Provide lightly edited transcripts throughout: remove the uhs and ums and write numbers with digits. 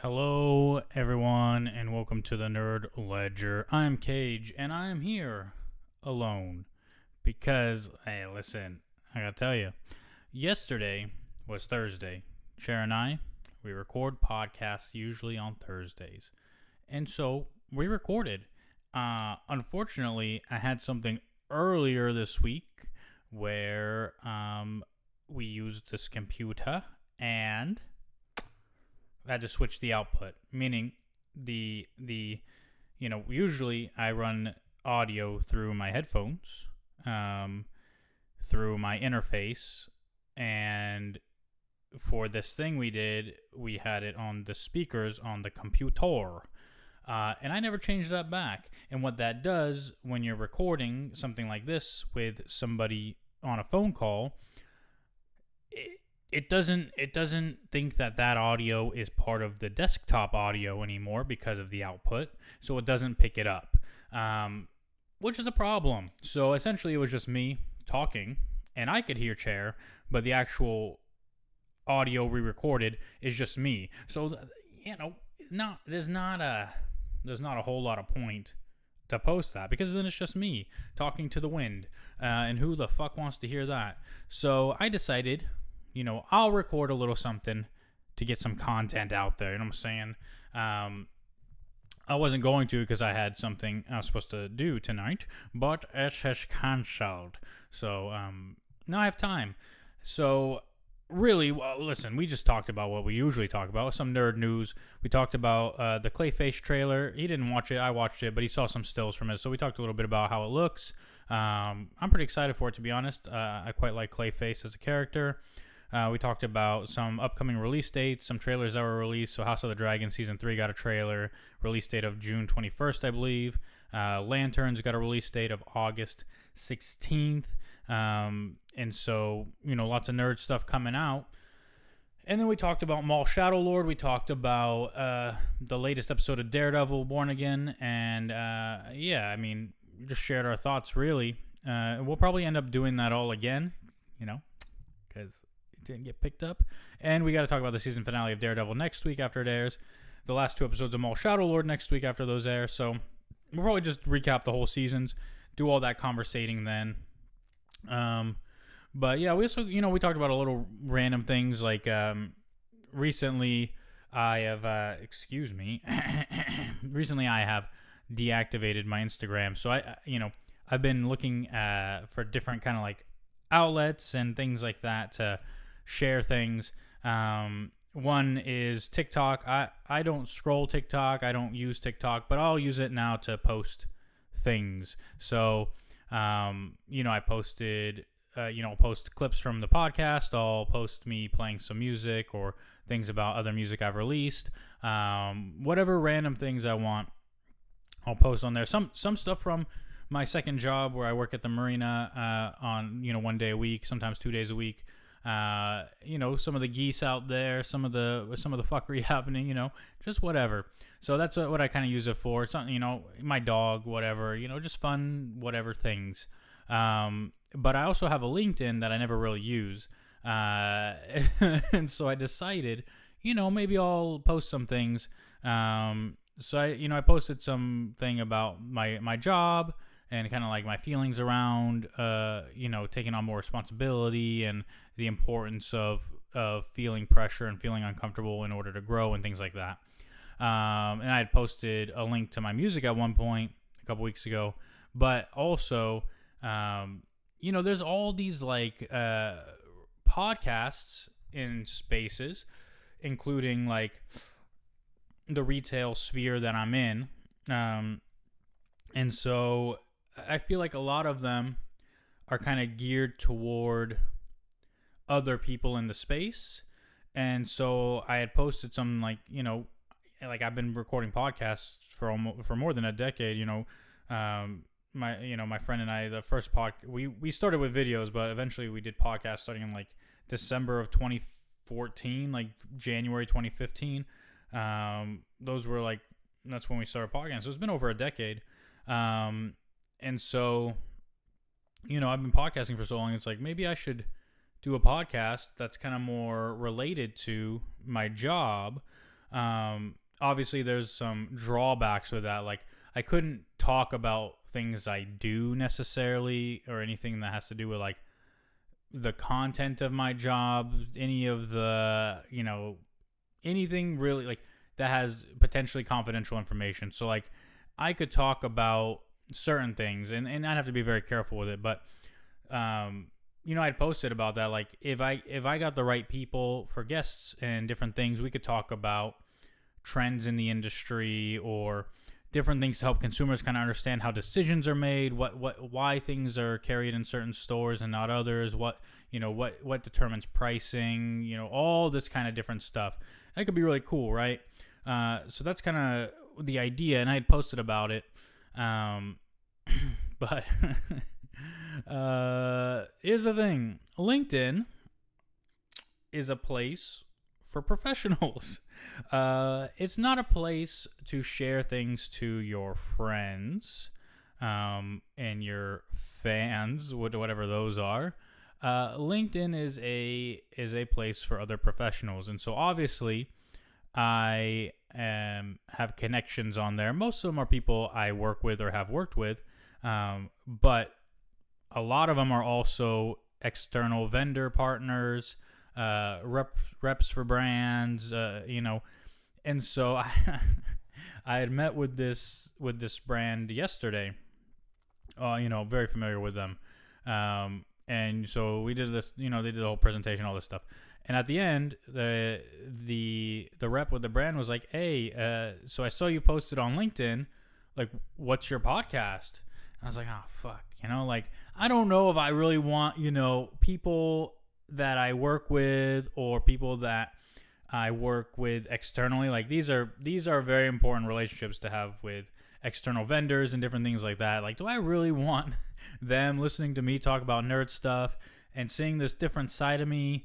Hello, everyone, and welcome to the Nerd Ledger. I'm Kaje, and I am here alone because, hey, listen, I gotta tell you, yesterday was Thursday. Cher and I, we record podcasts usually on Thursdays, and so we recorded. Unfortunately, I had something earlier this week where we used this computer and I had to switch the output, meaning the usually I run audio through my headphones, through my interface, and for this thing we had it on the speakers on the computer. And I never changed that back. And what that does when you're recording something like this with somebody on a phone call, it doesn't think that audio is part of the desktop audio anymore because of the output, so it doesn't pick it up, which is a problem. So essentially, it was just me talking, and I could hear Chair, but the actual audio re-recorded is just me. So there's not a whole lot of point to post that because then it's just me talking to the wind, and who the fuck wants to hear that? So I decided, I'll record a little something to get some content out there. You know what I'm saying? I wasn't going to because I had something I was supposed to do tonight, but it has canceled. So now I have time. So really, well, listen, we just talked about what we usually talk about, some nerd news. We talked about the Clayface trailer. He didn't watch it. I watched it, but he saw some stills from it. So we talked a little bit about how it looks. I'm pretty excited for it, to be honest. I quite like Clayface as a character. We talked about some upcoming release dates, some trailers that were released. So House of the Dragon Season 3 got a trailer, release date of June 21st, I believe. Lanterns got a release date of August 16th. And so, lots of nerd stuff coming out. And then we talked about Maul Shadowlord. We talked about the latest episode of Daredevil, Born Again. And, we just shared our thoughts, really. We'll probably end up doing that all again, because didn't get picked up. And we got to talk about the season finale of Daredevil next week after it airs. The last two episodes of Maul Shadowlord next week after those air. So we'll probably just recap the whole seasons, do all that conversating then. But yeah, we also, we talked about a little random things like recently I have recently I have deactivated my Instagram. So I've been looking for different kind of like outlets and things like that to share things. One is TikTok. I don't scroll TikTok. I don't use TikTok, but I'll use it now to post things. So, I posted, I'll post clips from the podcast. I'll post me playing some music or things about other music I've released. Whatever random things I want, I'll post on there. Some stuff from my second job where I work at the marina on 1 day a week, sometimes 2 days a week. Some of the geese out there, some of the fuckery happening, just whatever. So that's what I kind of use it for. Something, my dog, whatever, just fun, whatever things. But I also have a LinkedIn that I never really use. And so I decided, maybe I'll post some things. So I posted something about my job and kind of like my feelings around, taking on more responsibility and the importance of feeling pressure and feeling uncomfortable in order to grow and things like that. And I had posted a link to my music at one point a couple weeks ago, but also, there's all these like podcasts in spaces, including like the retail sphere that I'm in. And so I feel like a lot of them are kind of geared toward other people in the space. And so I had posted some like I've been recording podcasts for more than a decade. My friend and I, the first we started with videos, but eventually we did podcasts starting in like December of 2014, like January 2015. Those were like, that's when we started podcasting. So it's been over a decade. And so, I've been podcasting for so long. It's like, maybe I should do a podcast that's kind of more related to my job. Obviously there's some drawbacks with that. Like, I couldn't talk about things I do necessarily, or anything that has to do with like the content of my job, any of the, anything really like that has potentially confidential information. So like, I could talk about certain things, and I'd have to be very careful with it. But I'd posted about that. Like, if I got the right people for guests and different things, we could talk about trends in the industry or different things to help consumers kind of understand how decisions are made, why things are carried in certain stores and not others, what determines pricing, all this kind of different stuff. That could be really cool, right? So that's kind of the idea, and I had posted about it. But here's the thing. LinkedIn is a place for professionals. It's not a place to share things to your friends and your fans, whatever those are. LinkedIn is a place for other professionals, and so obviously I have connections on there. Most of them are people I work with or have worked with, but a lot of them are also external vendor partners, reps for brands, and so I had met with this brand yesterday. Very familiar with them, and so we did this. They did the whole presentation, all this stuff, and at the end, the rep with the brand was like, "Hey, so I saw you posted on LinkedIn. Like, what's your podcast?" And I was like, "Oh fuck," like I don't know if I really want people that I work with or people that I work with externally. Like, these are very important relationships to have with external vendors and different things like that. Like, do I really want them listening to me talk about nerd stuff and seeing this different side of me?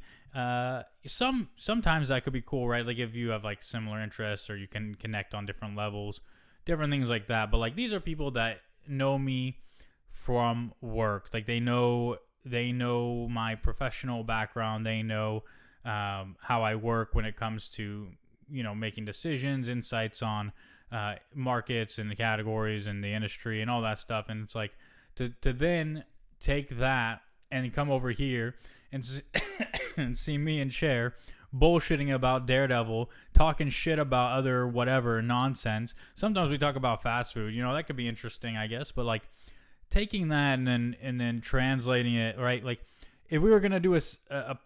Sometimes that could be cool, right? Like, if you have like similar interests or you can connect on different levels, different things like that. But like, these are people that know me from work. Like, they know my professional background. They know how I work when it comes to making decisions, insights on markets and the categories and the industry and all that stuff. And it's like to then take that and come over here and and see me and Cher bullshitting about Daredevil, talking shit about other whatever nonsense. Sometimes we talk about fast food. That could be interesting, I guess. But like, taking that and then translating it, right? Like, if we were going to do a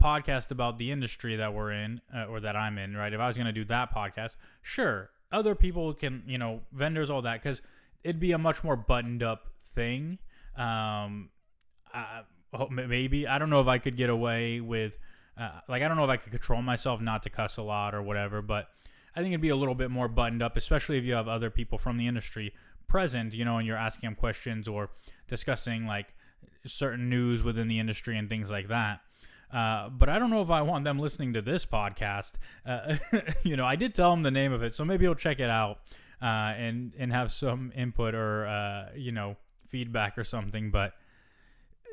podcast about the industry that we're in, or that I'm in, right? If I was going to do that podcast, sure, other people can, vendors, all that, because it'd be a much more buttoned up thing. Maybe, I don't know if I could get away with, I don't know if I could control myself not to cuss a lot or whatever, but I think it'd be a little bit more buttoned up, especially if you have other people from the industry present, and you're asking them questions or discussing like certain news within the industry and things like that. But I don't know if I want them listening to this podcast. I did tell them the name of it, so maybe he'll check it out and have some input or feedback or something. But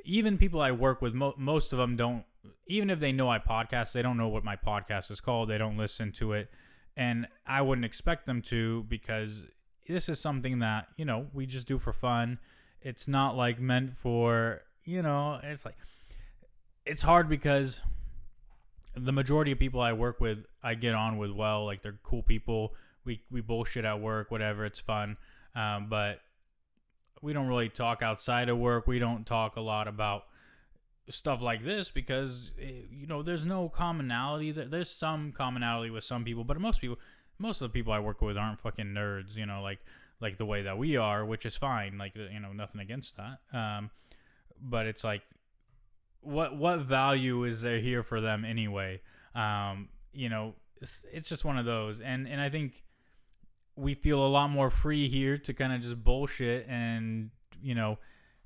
even people I work with, most of them don't. Even if they know I podcast, they don't know what my podcast is called. They don't listen to it, and I wouldn't expect them to, because this is something that we just do for fun. It's not like meant for it's like, it's hard because the majority of people I work with, I get on with well. Like, they're cool people. We bullshit at work, whatever. It's fun, but we don't really talk outside of work. We don't talk a lot about stuff like this because there's no commonality. There's some commonality with some people, but most of the people I work with aren't fucking nerds. Like the way that we are, which is fine. Like, nothing against that. But it's like, what value is there here for them anyway? It's just one of those. And I think we feel a lot more free here to kind of just bullshit, and,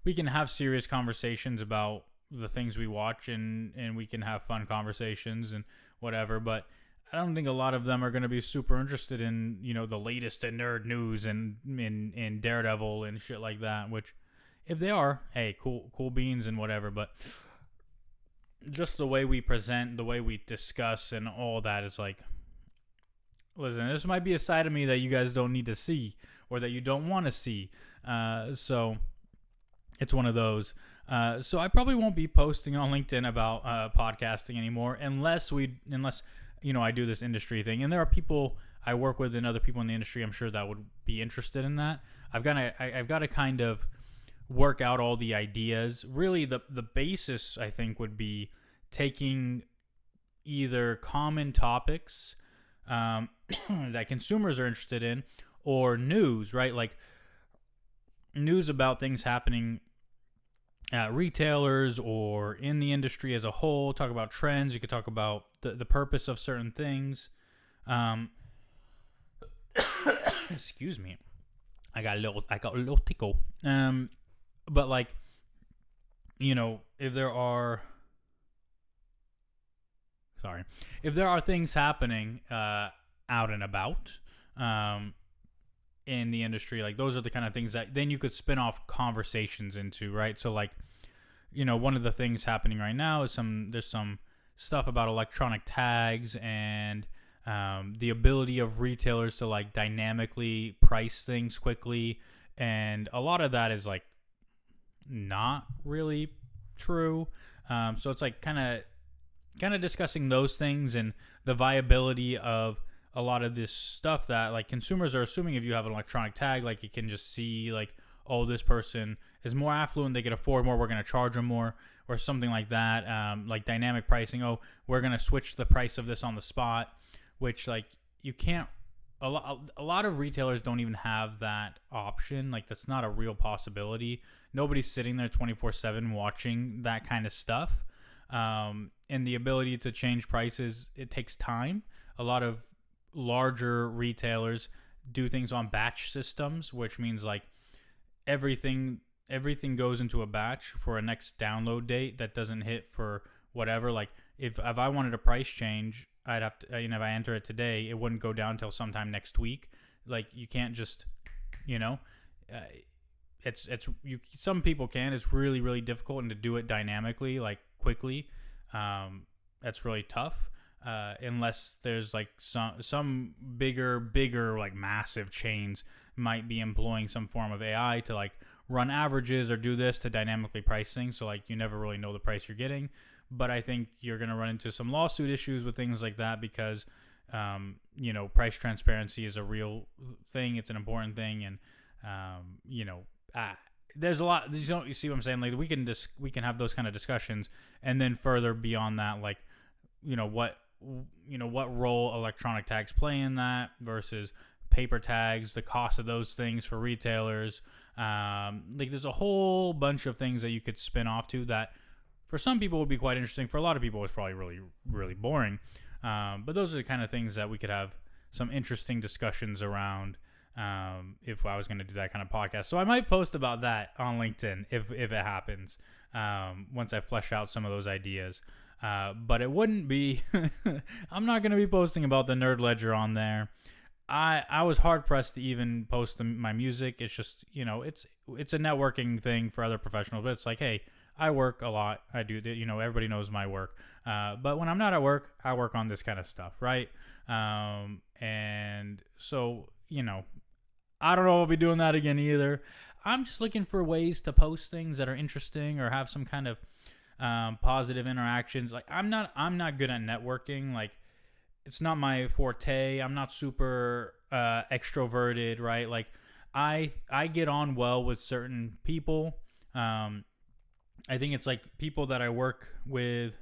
we can have serious conversations about the things we watch, and we can have fun conversations and whatever. But I don't think a lot of them are going to be super interested in, the latest in nerd news and in Daredevil and shit like that, which, if they are, hey, cool beans and whatever. But just the way we present, the way we discuss and all that is like, listen, this might be a side of me that you guys don't need to see or that you don't want to see. So it's one of those. So I probably won't be posting on LinkedIn about podcasting anymore unless I do this industry thing. And there are people I work with and other people in the industry I'm sure that would be interested in that. I've got to kind of work out all the ideas. Really, the basis I think would be taking either common topics that consumers are interested in or news, right? Like news about things happening at retailers or in the industry as a whole. Talk about trends. You could talk about the purpose of certain things. Excuse me. I got a little tickle. But like, if there are things happening out and about in the industry, like those are the kind of things that then you could spin off conversations into, right? So like, one of the things happening right now is there's some stuff about electronic tags and the ability of retailers to like dynamically price things quickly, and a lot of that is like not really true. So it's like kind of discussing those things and the viability of a lot of this stuff that like consumers are assuming if you have an electronic tag, like you can just see like, oh, this person is more affluent, they can afford more, we're going to charge them more, or something like that. Like dynamic pricing, oh, we're going to switch the price of this on the spot, which like you can't, a lot of retailers don't even have that option. Like that's not a real possibility. Nobody's sitting there 24/7 watching that kind of stuff. And the ability to change prices, it takes time. A lot of larger retailers do things on batch systems, which means like everything goes into a batch for a next download date that doesn't hit for whatever. Like if I wanted a price change, I'd have to, if I enter it today, it wouldn't go down until sometime next week. Like you can't just, some people can. It's really, really difficult, and to do it dynamically, like quickly, that's really tough. Unless there's like some bigger like massive chains might be employing some form of AI to like run averages or do this to dynamically price things. So like you never really know the price you're getting. But I think you're going to run into some lawsuit issues with things like that because, price transparency is a real thing. It's an important thing. And, there's a lot, you see what I'm saying? Like we can have those kind of discussions, and then further beyond that, like, what role electronic tags play in that versus paper tags, the cost of those things for retailers. Like there's a whole bunch of things that you could spin off to that for some people would be quite interesting. For a lot of people, it's probably really, really boring. But those are the kind of things that we could have some interesting discussions around if I was going to do that kind of podcast. So I might post about that on LinkedIn if it happens once I flesh out some of those ideas. But it wouldn't be I'm not going to be posting about the Nerd Ledger on there. I was hard pressed to even post my music. It's just, it's a networking thing for other professionals, but it's like, hey, I work a lot. I do, everybody knows my work. But when I'm not at work, I work on this kind of stuff, right? And so, I don't know if I'll be doing that again either. I'm just looking for ways to post things that are interesting or have some kind of positive interactions. Like I'm not good at networking. Like it's not my forte. I'm not super extroverted, right? Like I get on well with certain people. I think it's like people that I work with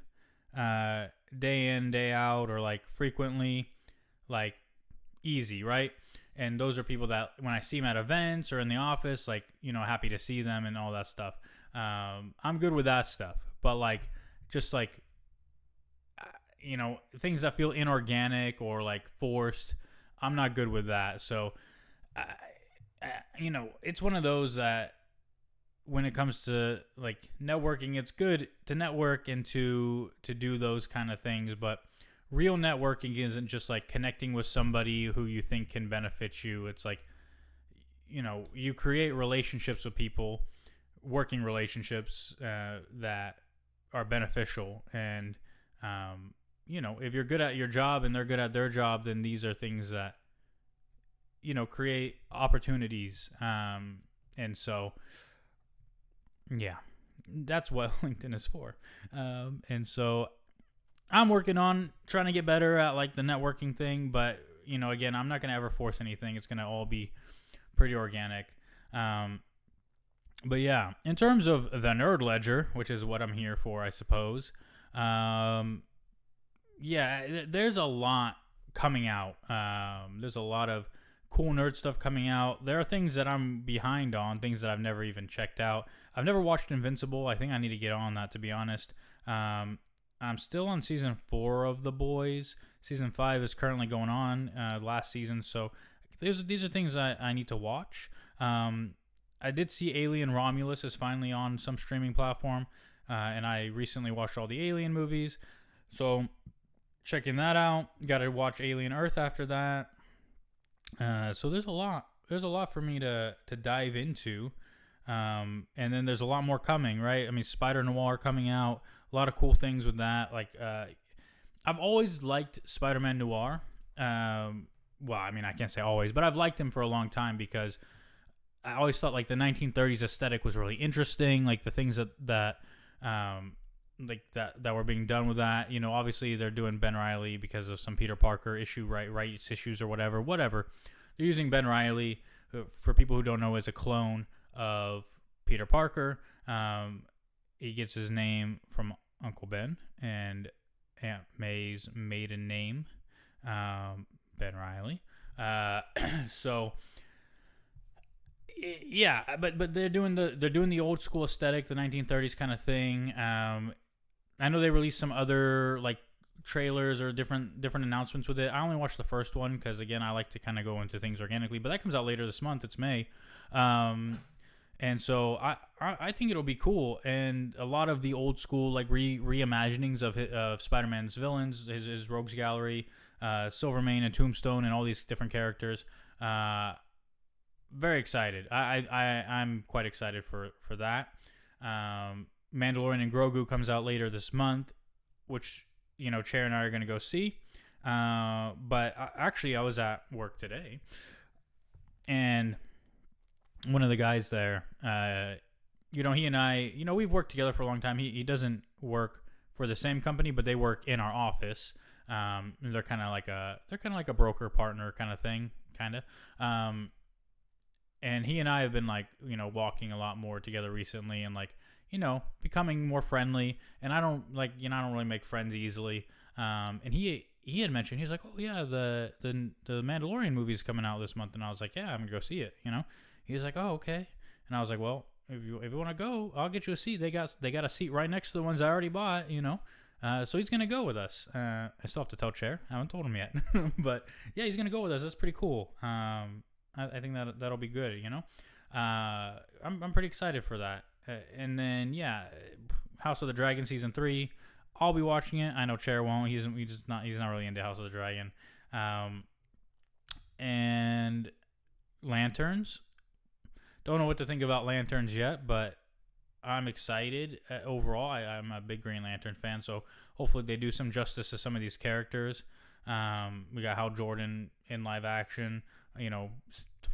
day in, day out, or like frequently, like easy, right? And those are people that when I see them at events or in the office, like, happy to see them and all that stuff. I'm good with that stuff. But like, just like, things that feel inorganic or like forced, I'm not good with that. So, it's one of those that when it comes to like networking, it's good to network and to do those kind of things. But real networking isn't just like connecting with somebody who you think can benefit you. It's like, you create relationships with people, working relationships that are beneficial. And if you're good at your job and they're good at their job, then these are things that create opportunities. And so, yeah, that's what LinkedIn is for. And so I'm working on trying to get better at like the networking thing, but again, I'm not going to ever force anything. It's going to all be pretty organic. But yeah, in terms of the Nerd Ledger, which is what I'm here for, I suppose. There's a lot coming out. There's a lot of cool nerd stuff coming out. There are things that I'm behind on, things that I've never even checked out. I've never watched Invincible. I think I need to get on that, to be honest. I'm still on season 4 of The Boys. Season 5 is currently going on, last season. So these are things I need to watch. I did see Alien Romulus is finally on some streaming platform. And I recently watched all the Alien movies. So checking that out. Got to watch Alien Earth after that. So there's a lot. There's a lot for me to dive into. And then there's a lot more coming, right? I mean, Spider Noir coming out. A lot of cool things with that. Like, I've always liked Spider-Man Noir. Well, I mean, I can't say always, but I've liked him for a long time because I always thought like the 1930s aesthetic was really interesting. Like the things that were being done with that. Obviously they're doing Ben Reilly because of some Peter Parker rights issues or whatever. They're using Ben Reilly, who, for people who don't know, is a clone of Peter Parker. He gets his name from Uncle Ben and Aunt May's maiden name, Ben Reilly. So yeah, but they're doing the old school aesthetic, the 1930s kind of thing. I know they released some other like trailers or different announcements with it. I only watched the first one because again, I like to kind of go into things organically. But that comes out later this month. It's May, and so I think it'll be cool. And a lot of the old school like reimaginings of Spider-Man's villains, his rogues gallery, Silvermane and Tombstone, and all these different characters. Very excited. I'm quite excited for that. Mandalorian and Grogu comes out later this month, which Chair and I are going to go see. But actually, I was at work today, and one of the guys there, he and I, we've worked together for a long time. He doesn't work for the same company, but they work in our office. They're kind of like a broker partner kind of thing, kind of. And he and I have been like, walking a lot more together recently and like, becoming more friendly. And I don't really make friends easily. And he had mentioned, he's like, oh yeah, the Mandalorian movie is coming out this month. And I was like, yeah, I'm gonna go see it. He was like, oh, okay. And I was like, well, if you want to go, I'll get you a seat. They got a seat right next to the ones I already bought, so he's gonna go with us. I still have to tell Chair. I haven't told him yet, but yeah, he's gonna go with us. That's pretty cool. I think that'll be good. I'm pretty excited for that. And then yeah, House of the Dragon season 3. I'll be watching it. I know Chair won't. He's not really into House of the Dragon. And Lanterns. Don't know what to think about Lanterns yet, but I'm excited. Overall, I'm a big Green Lantern fan, so hopefully they do some justice to some of these characters. We got Hal Jordan in live action,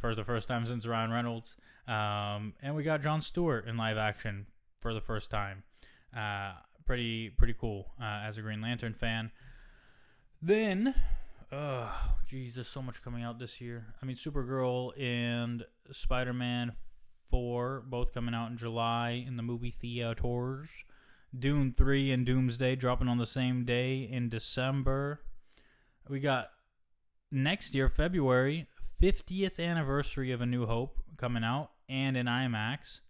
for the first time since Ryan Reynolds. And we got Jon Stewart in live action for the first time. Pretty cool as a Green Lantern fan. Then, there's so much coming out this year. I mean, Supergirl and Spider-Man 4 both coming out in July in the movie theaters. Dune 3 and Doomsday dropping on the same day in December. We got next year, February, 50th anniversary of A New Hope coming out and in IMAX.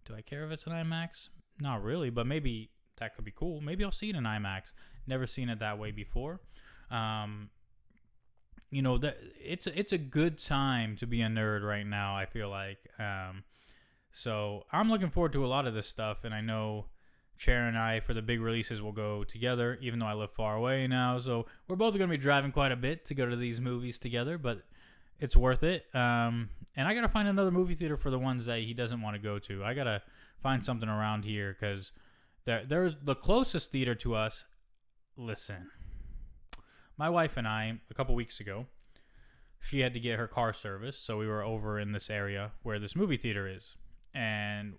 Do I care if it's an IMAX? Not really, but maybe that could be cool. Maybe I'll see it in IMAX. Never seen it that way before. It's a good time to be a nerd right now, I feel like. So I'm looking forward to a lot of this stuff, and I know Chair and I, for the big releases, will go together, even though I live far away now. So we're both going to be driving quite a bit to go to these movies together, but it's worth it. And I got to find another movie theater for the ones that he doesn't want to go to. I got to find something around here because there's the closest theater to us. Listen, my wife and I, a couple weeks ago, she had to get her car serviced, so we were over in this area where this movie theater is. And,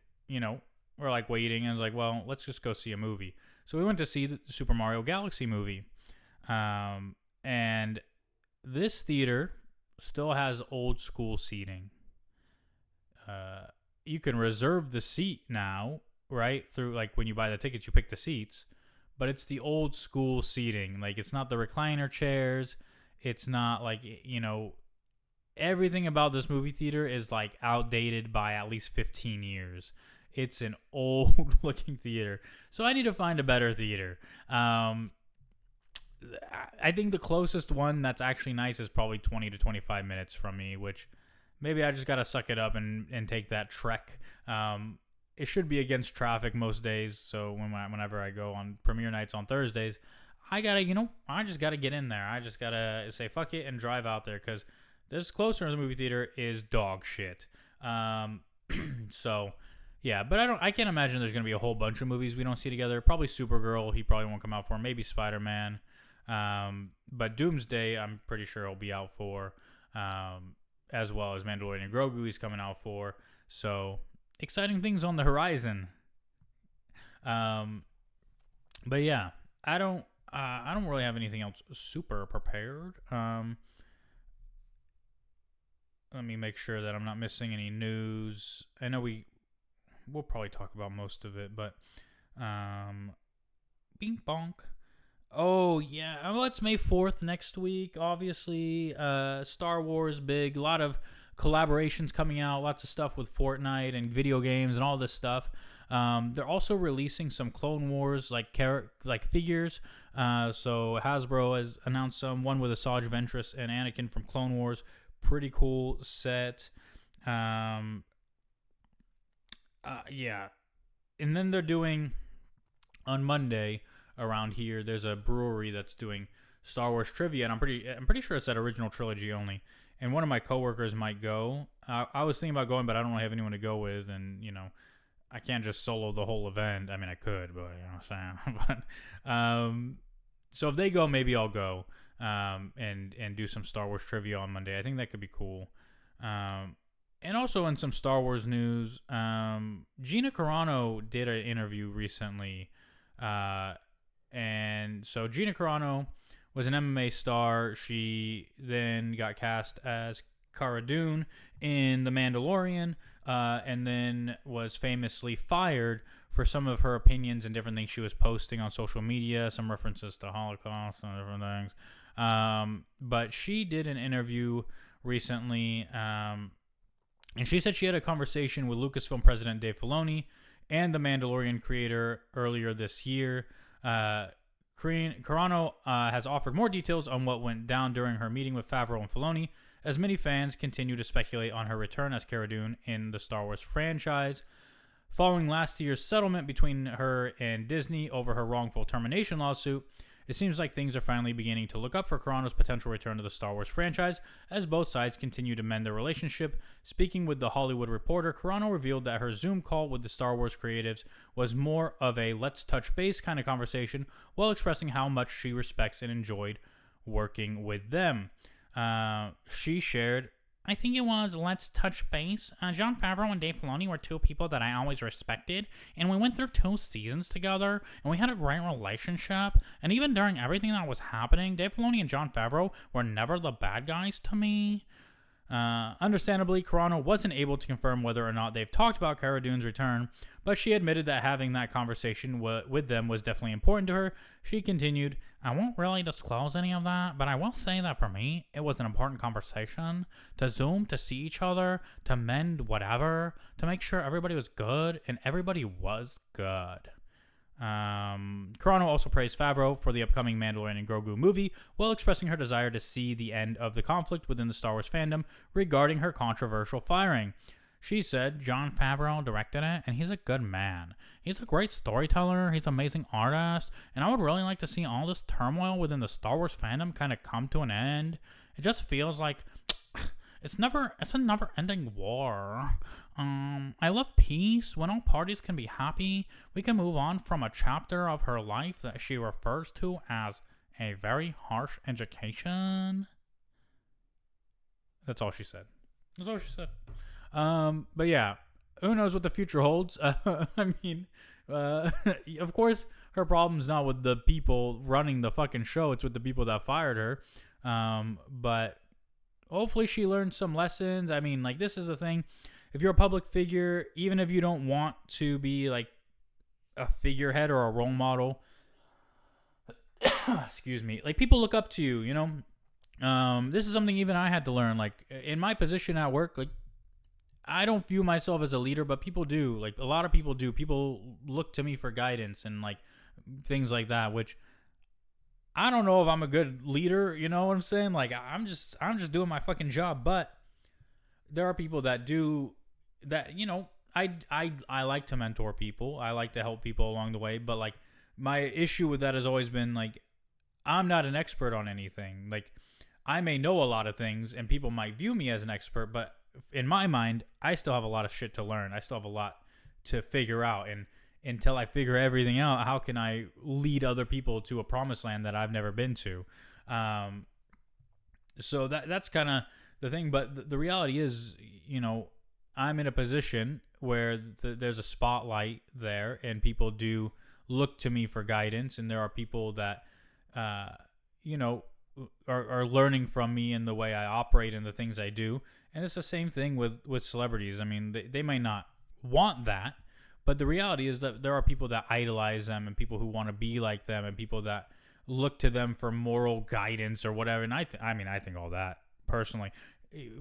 we're like waiting, and I was like, well, let's just go see a movie. So we went to see the Super Mario Galaxy movie. And this theater still has old school seating. You can reserve the seat now, right? Through, like, when you buy the tickets, you pick the seats. But it's the old school seating. Like, it's not the recliner chairs. It's not like, everything about this movie theater is like outdated by at least 15 years. It's an old looking theater. So I need to find a better theater. I think the closest one that's actually nice is probably 20 to 25 minutes from me, which maybe I just got to suck it up and take that trek. It should be against traffic most days. So whenever I go on premiere nights on Thursdays, I just got to get in there. I just got to say fuck it and drive out there, because this closer to the movie theater is dog shit. So, yeah, but I can't imagine there's going to be a whole bunch of movies we don't see together. Probably Supergirl, he probably won't come out for. Maybe Spider-Man. But Doomsday, I'm pretty sure he'll be out for. As well as Mandalorian and Grogu, he's coming out for. So, exciting things on the horizon. But yeah, I don't really have anything else super prepared. Let me make sure that I'm not missing any news. I know we'll probably talk about most of it, but bing bonk. Oh yeah, well, it's May 4th next week. Obviously, Star Wars big. A lot of collaborations coming out. Lots of stuff with Fortnite and video games and all this stuff. They're also releasing some Clone Wars like figures. So Hasbro has announced one with Asajj Ventress and Anakin from Clone Wars. Pretty cool set. Yeah. And then they're doing on Monday around here. There's a brewery that's doing Star Wars trivia, and I'm pretty sure it's that original trilogy only. And one of my coworkers might go. I was thinking about going, but I don't really have anyone to go with, and I can't just solo the whole event. I mean, I could, but you know what I'm saying. But so if they go, maybe I'll go. And do some Star Wars trivia on Monday. I think that could be cool. And also in some Star Wars news, Gina Carano did an interview recently. And so Gina Carano was an MMA star. She then got cast as Cara Dune in The Mandalorian, and then was famously fired for some of her opinions and different things she was posting on social media, some references to Holocaust and different things. But she did an interview recently, and she said she had a conversation with Lucasfilm president Dave Filoni and the Mandalorian creator earlier this year. Carano has offered more details on what went down during her meeting with Favreau and Filoni, as many fans continue to speculate on her return as Cara Dune in the Star Wars franchise. Following last year's settlement between her and Disney over her wrongful termination lawsuit, it seems like things are finally beginning to look up for Carano's potential return to the Star Wars franchise as both sides continue to mend their relationship. Speaking with The Hollywood Reporter, Carano revealed that her Zoom call with the Star Wars creatives was more of a let's touch base kind of conversation, while expressing how much she respects and enjoyed working with them. She shared, I think it was let's touch base. Jon Favreau and Dave Filoni were two people that I always respected, and we went through 2 seasons together, and we had a great relationship, and even during everything that was happening, Dave Filoni and Jon Favreau were never the bad guys to me. Understandably, Carano wasn't able to confirm whether or not they've talked about Cara Dune's return, but she admitted that having that conversation with them was definitely important to her. She continued, I won't really disclose any of that, but I will say that for me, it was an important conversation to Zoom, to see each other, to mend whatever, to make sure everybody was good, and everybody was good. Carano also praised Favreau for the upcoming Mandalorian and Grogu movie, while expressing her desire to see the end of the conflict within the Star Wars fandom regarding her controversial firing. She said, Jon Favreau directed it, and he's a good man. He's a great storyteller, he's an amazing artist, and I would really like to see all this turmoil within the Star Wars fandom kind of come to an end. It just feels like it's a never-ending war. I love peace. When all parties can be happy, we can move on from a chapter of her life that she refers to as a very harsh education. That's all she said. That's all she said. But yeah, who knows what the future holds? I mean, of course, her problem's not with the people running the fucking show. It's with the people that fired her. But hopefully she learned some lessons. I mean, like, this is the thing. If you're a public figure, even if you don't want to be like a figurehead or a role model, excuse me, like, people look up to you, you know? This is something even I had to learn. Like, in my position at work, like, I don't view myself as a leader, but people do. Like, a lot of people do. People look to me for guidance and like things like that, which I don't know if I'm a good leader, you know what I'm saying? Like, I'm just doing my fucking job, but there are people that do that, you know. I like to mentor people. I like to help people along the way, but like, my issue with that has always been like, I'm not an expert on anything. Like, I may know a lot of things and people might view me as an expert, but in my mind, I still have a lot of shit to learn. I still have a lot to figure out, and until I figure everything out, how can I lead other people to a promised land that I've never been to? So that's kind of the thing. But the reality is, you know, I'm in a position where there's a spotlight there, and people do look to me for guidance, and there are people that, you know, are learning from me in the way I operate and the things I do. And it's the same thing with celebrities. I mean, they might not want that, but the reality is that there are people that idolize them and people who want to be like them and people that look to them for moral guidance or whatever. And I think all that, personally,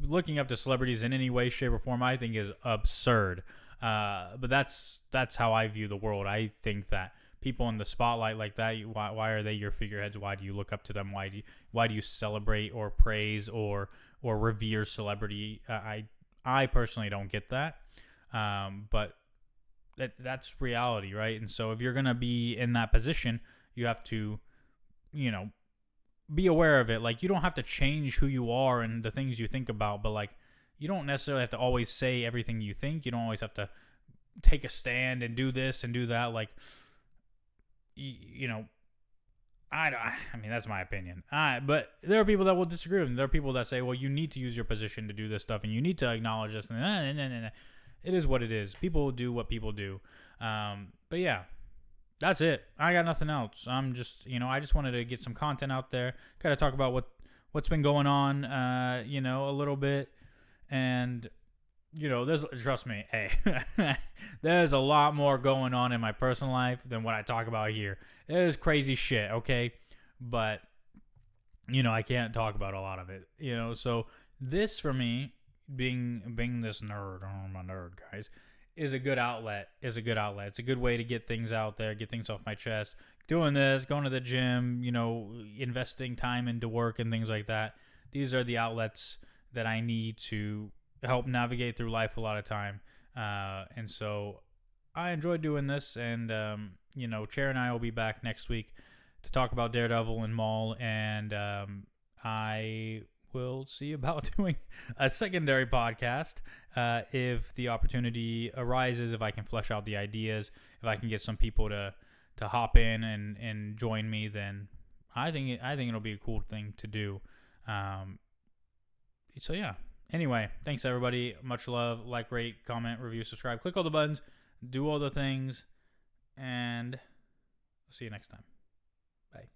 looking up to celebrities in any way, shape, or form, I think is absurd. But that's how I view the world. I think that people in the spotlight like that, why are they your figureheads? Why do you look up to them? Why do you celebrate or praise or revere celebrity? I personally don't get that. But that's reality, right? And so if you're gonna be in that position, you have to, you know, be aware of it. Like, you don't have to change who you are and the things you think about, but like, you don't necessarily have to always say everything you think. You don't always have to take a stand and do this and do that. Like, you know, I mean, that's my opinion. But there are people that will disagree with me. There are people that say, well, you need to use your position to do this stuff and you need to acknowledge this. And it is what it is. People do what people do. But yeah, that's it. I got nothing else. I'm just, you know, I just wanted to get some content out there. Got to talk about what's been going on, you know, a little bit. And, you know, trust me, hey, there's a lot more going on in my personal life than what I talk about here. There's crazy shit, okay? But, you know, I can't talk about a lot of it, you know? So this, for me, being this nerd, I'm a nerd, guys, is a good outlet. It's a good way to get things out there, get things off my chest. Doing this, going to the gym, you know, investing time into work and things like that. These are the outlets that I need to help navigate through life a lot of time. And so I enjoy doing this. And, you know, Chair and I will be back next week to talk about Daredevil and Maul. And I will see about doing a secondary podcast if the opportunity arises, if I can flesh out the ideas, if I can get some people to hop in and join me, then I think it'll be a cool thing to do. So yeah. Anyway, thanks everybody. Much love. Like, rate, comment, review, subscribe. Click all the buttons. Do all the things. And I'll see you next time. Bye.